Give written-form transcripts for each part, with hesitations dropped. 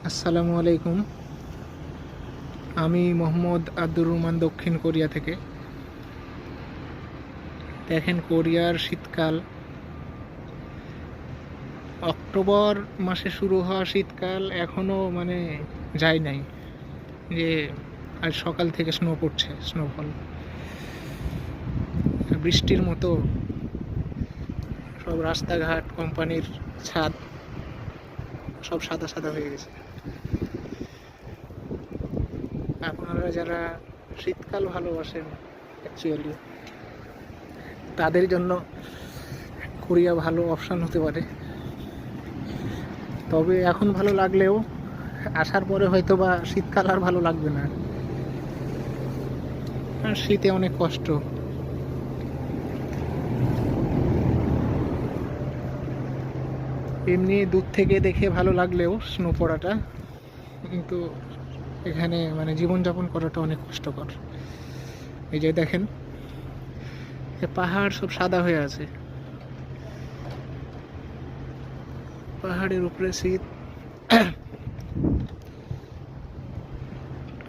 আসসালামু আলাইকুম। আমি মোহাম্মদ আব্দুর রহমান, দক্ষিণ কোরিয়া থেকে। দেখেন, কোরিয়ার শীতকাল, অক্টোবর মাসে শুরু হওয়া শীতকাল এখনও যায় নাই। যে আজ সকাল থেকে স্নো পড়ছে, স্নোফল বৃষ্টির মতো। সব রাস্তাঘাট, কোম্পানির ছাদ সব সাদা সাদা হয়ে গেছে। আপনারা যারা শীতকাল ভালোবাসেন অ্যাকচুয়ালি, তাদের জন্য কোরিয়া ভালো অপশান হতে পারে। তবে এখন ভালো লাগলেও আসার পরে হয়তো বা শীতকাল আর ভালো লাগবে না। আর শীতে অনেক কষ্ট। এমনি দূর থেকে দেখে ভালো লাগলেও স্নো পড়াটা, কিন্তু এখানে জীবনযাপন করাটা অনেক কষ্টকর। এই যে দেখেন, পাহাড় সব সাদা হয়ে আছে, পাহাড়ের উপরে শীত।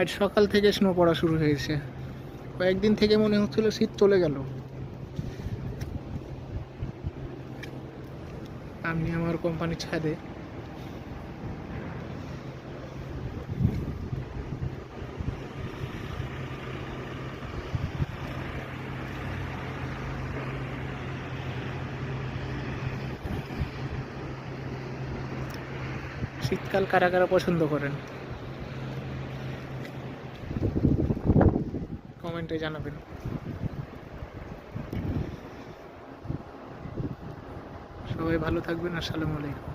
আজ সকাল থেকে স্নো পড়া শুরু হয়েছে। কয়েকদিন থেকে মনে হচ্ছিল শীত চলে গেল। আমি আমার কোম্পানির ছাদে। শীতকাল কারা কারা পছন্দ করেন কমেন্টে জানাবেন। সবাই ভালো থাকবেন। আসসালামু আলাইকুম।